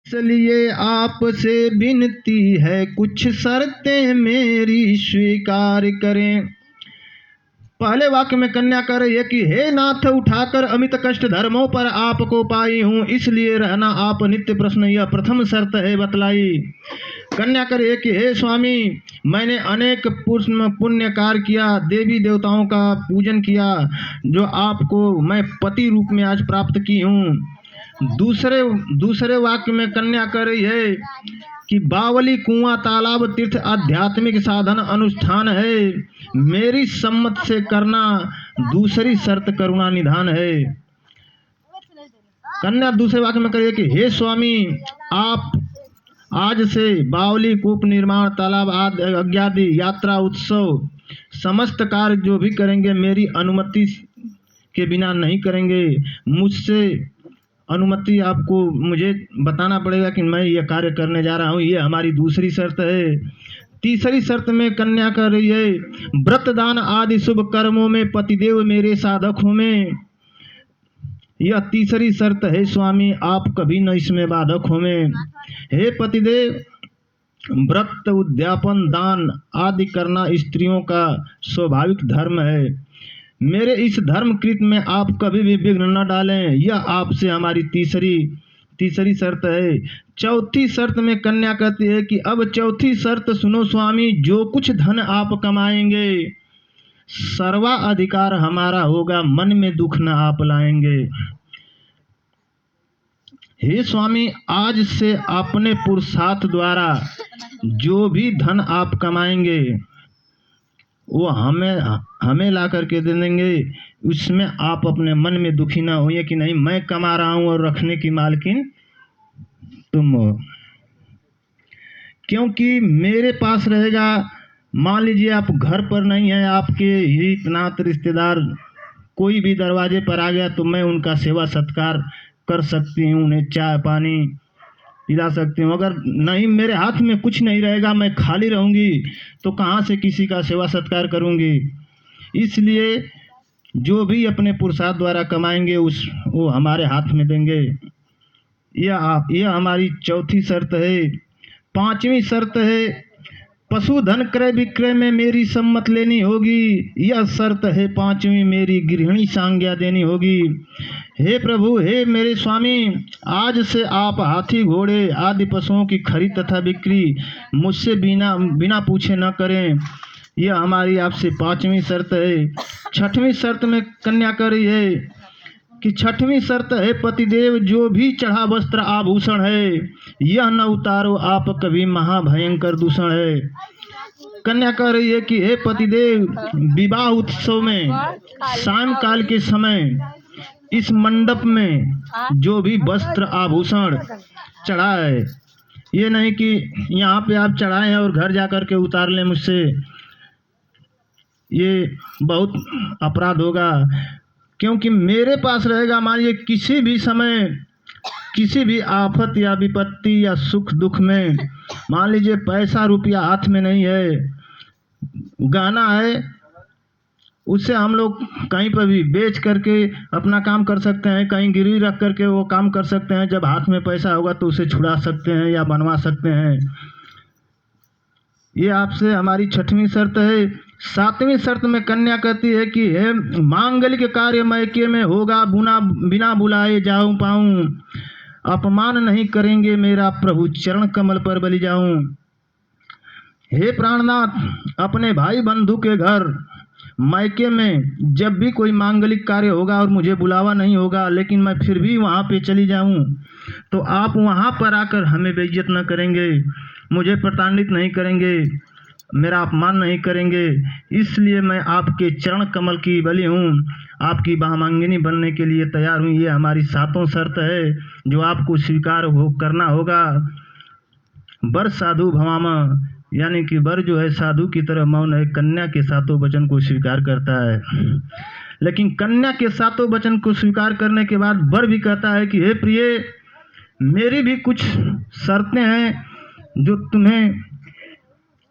इसलिए आपसे विनती है कुछ शर्तें मेरी स्वीकार करें। पहले वाक्य में कन्या कह रही है कि हे नाथ, उठाकर अमित कष्ट धर्मों पर आपको पाई हूँ, इसलिए रहना आप नित्य प्रश्न, यह प्रथम शर्त है बतलाई। कन्या कर रही है कि हे स्वामी, मैंने अनेक पुण्य कार्य किया, देवी देवताओं का पूजन किया, जो आपको मैं पति रूप में आज प्राप्त की हूँ। दूसरे वाक्य में कन्या कर रही है कि बावली, कुआं, तालाब, तीर्थ आध्यात्मिक साधन अनुष्ठान है, मेरी सम्मत से करना। दूसरी शर्त करुणा निधान है। कन्या दूसरे वाक्य में करिए कि हे स्वामी, आप आज से बावली, कूप निर्माण, तालाब आदि यज्ञादि, यात्रा, उत्सव, समस्त कार्य जो भी करेंगे मेरी अनुमति के बिना नहीं करेंगे। मुझसे अनुमति आपको मुझे बताना पड़ेगा कि मैं यह कार्य करने जा रहा हूँ। ये हमारी दूसरी शर्त है। तीसरी शर्त में कन्या कर रही है, व्रत दान आदि शुभ कर्मों में पतिदेव मेरे साधक हो में। यह तीसरी शर्त है स्वामी, आप कभी न इसमें बाधक हो में। हे पतिदेव, व्रत, उद्यापन, दान आदि करना स्त्रियों का स्वाभाविक धर्म है। मेरे इस धर्म कृत में आप कभी भी विघ्न न डालें, यह आपसे हमारी तीसरी शर्त है। चौथी शर्त में कन्या कहती है कि अब चौथी शर्त सुनो स्वामी, जो कुछ धन आप कमाएंगे सर्वा अधिकार हमारा होगा, मन में दुख न आप लाएंगे। हे स्वामी, आज से अपने पुरुषार्थ द्वारा जो भी धन आप कमाएंगे वो हमें ला करके दे देंगे। उसमें आप अपने मन में दुखी ना होइए कि नहीं मैं कमा रहा हूँ और रखने की मालकिन तुम हो। क्योंकि मेरे पास रहेगा, मान लीजिए आप घर पर नहीं है, आपके हित नात रिश्तेदार कोई भी दरवाजे पर आ गया तो मैं उनका सेवा सत्कार कर सकती हूँ, उन्हें चाय पानी पिला सकती हूँ। अगर नहीं, मेरे हाथ में कुछ नहीं रहेगा, मैं खाली रहूँगी तो कहाँ से किसी का सेवा सत्कार करूँगी। इसलिए जो भी अपने पुरुषार्थ द्वारा कमाएंगे वो हमारे हाथ में देंगे। यह हमारी चौथी शर्त है। पांचवी शर्त है, पशुधन क्रय विक्रय में मेरी सम्मत लेनी होगी। यह शर्त है पांचवी, मेरी गृहिणी सांज्ञा देनी होगी। हे प्रभु, हे मेरे स्वामी, आज से आप हाथी, घोड़े आदि पशुओं की खरीद तथा बिक्री मुझसे बिना पूछे न करें। यह हमारी आपसे पांचवी शर्त है। छठवीं शर्त में कन्या कर रही है कि छठवीं शर्त है, पतिदेव जो भी चढ़ा वस्त्र आभूषण है यह न उतारो आप कभी, महाभयंकर दूषण है। कन्या कह रही है कि हे पतिदेव, विवाह उत्सव में सायंकाल के समय इस मंडप में जो भी वस्त्र आभूषण चढ़ा है, ये नहीं कि यहाँ पे आप चढ़ाए हैं और घर जाकर के उतार लें मुझसे, ये बहुत अपराध होगा। क्योंकि मेरे पास रहेगा, मान लीजिए किसी भी समय किसी भी आफत या विपत्ति या सुख दुख में, मान लीजिए पैसा रुपया हाथ में नहीं है, गहना है, उससे हम लोग कहीं पर भी बेच करके अपना काम कर सकते हैं, कहीं गिरवी रख करके वो काम कर सकते हैं। जब हाथ में पैसा होगा तो उसे छुड़ा सकते हैं या बनवा सकते हैं। ये आपसे हमारी छठवीं शर्त है। सातवीं शर्त में कन्या कहती है कि हे मांगलिक कार्य मैके में होगा, बिना बुलाए जाऊं पाऊं, अपमान नहीं करेंगे मेरा, प्रभु चरण कमल पर बलि जाऊं। हे प्राणनाथ, अपने भाई बंधु के घर मैके में जब भी कोई मांगलिक कार्य होगा और मुझे बुलावा नहीं होगा, लेकिन मैं फिर भी वहाँ पे चली जाऊँ, तो आप वहाँ पर आकर हमें बेइज्जत न करेंगे, मुझे प्रताड़ित नहीं करेंगे, मेरा अपमान नहीं करेंगे। इसलिए मैं आपके चरण कमल की बलि हूँ, आपकी बाहमांगिनी बनने के लिए तैयार हूँ। ये हमारी सातों शर्त है जो आपको स्वीकार करना होगा। वर साधु भवामा, यानी कि वर जो है साधु की तरह मौन है, कन्या के सातों वचन को स्वीकार करता है। लेकिन कन्या के सातों वचन को स्वीकार करने के बाद वर भी कहता है कि हे प्रिय, मेरी भी कुछ शर्तें हैं जो तुम्हें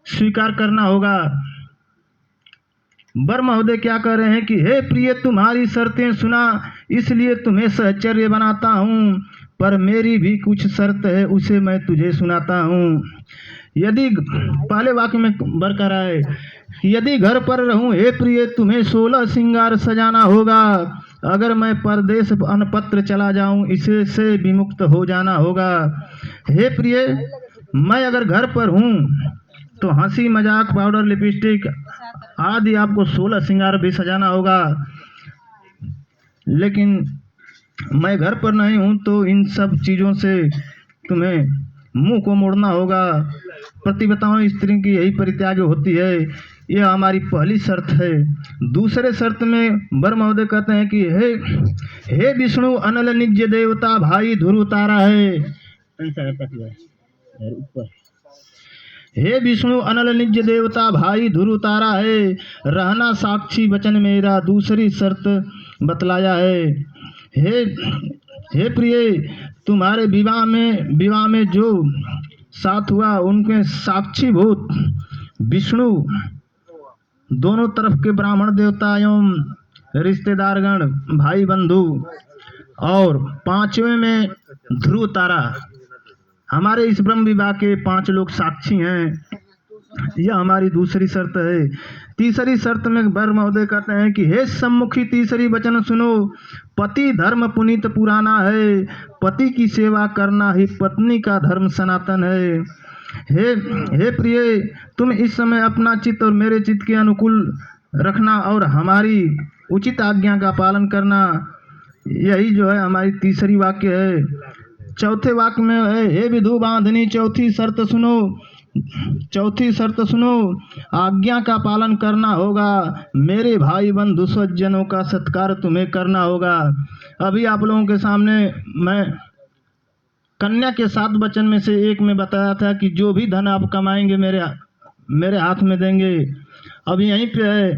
स्वीकार करना होगा। वर महोदय क्या कह रहे हैं कि हे प्रिय, तुम्हारी शर्तें सुना, इसलिए तुम्हें सहचर्य बनाता हूँ। पर मेरी भी कुछ शर्त है, उसे मैं तुझे सुनाता हूँ। यदि पहले वाक्य में बरकरार है, यदि घर पर रहूं हे प्रिय तुम्हें 16 श्रृंगार सजाना होगा। अगर मैं परदेश अनपत्र चला जाऊं इसे से विमुक्त हो जाना होगा। हे प्रिय मैं अगर घर पर हूं तो हंसी मजाक पाउडर लिपस्टिक आदि आपको 16 श्रृंगार भी सजाना होगा, लेकिन मैं घर पर नहीं हूं तो इन सब चीज़ों से तुम्हें मुंह को मोड़ना होगा। प्रतिव्रताओं स्त्री की यही परित्याग होती है, यह हमारी पहली शर्त है। दूसरे शर्त में वर महोदय कहते हैं कि हे विष्णु अनल निज देवता भाई ध्रुव तारा है। हे विष्णु अनल निज देवता भाई ध्रुव तारा है, रहना साक्षी वचन मेरा दूसरी शर्त बतलाया है। हे प्रिय तुम्हारे विवाह में जो साथ हुआ उनके साक्षी भूत विष्णु, दोनों तरफ के ब्राह्मण देवता एवं रिश्तेदारगण भाई बंधु, और पांचवें में ध्रुव तारा, हमारे इस ब्रह्म विवाह के 5 लोग साक्षी हैं। यह हमारी दूसरी शर्त है। तीसरी शर्त में वर महोदय कहते हैं कि हे सम्मुखी तीसरी वचन सुनो, पति धर्म पुनीत पुराना है, पति की सेवा करना ही पत्नी का धर्म सनातन है। हे प्रिय तुम इस समय अपना चित्त और मेरे चित्त के अनुकूल रखना और हमारी उचित आज्ञा का पालन करना, यही जो है हमारी तीसरी वाक्य है। चौथे वाक्य में है, हे विधु बांधनी चौथी शर्त सुनो, आज्ञा का पालन करना होगा, मेरे भाई बंधु स्वजनों का सत्कार तुम्हें करना होगा। अभी आप लोगों के सामने मैं कन्या के 7 वचन में से एक में बताया था कि जो भी धन आप कमाएंगे मेरे हाथ में देंगे। अब यहीं पे है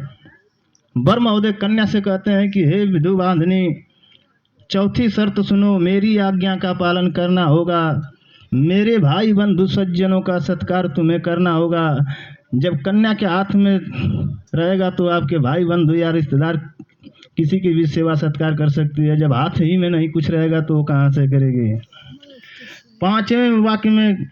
वर महोदय कन्या से कहते हैं कि हे विधु बांधनी चौथी शर्त सुनो, मेरी आज्ञा का पालन करना होगा, मेरे भाई बंधु सज्जनों का सत्कार तुम्हें करना होगा। जब कन्या के हाथ में रहेगा तो आपके भाई बंधु या रिश्तेदार किसी की भी सेवा सत्कार कर सकती है, जब हाथ ही में नहीं कुछ रहेगा तो वो कहाँ से करेगी। 5वें वाक्य में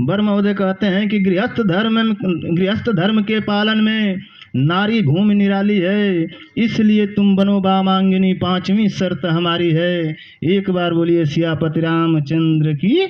वर महोदय कहते हैं कि गृहस्थ धर्म के पालन में नारी भूमि निराली है, इसलिए तुम बनो वामांगिनी 5वीं शर्त हमारी है। एक बार बोलिए सियापति रामचंद्र की।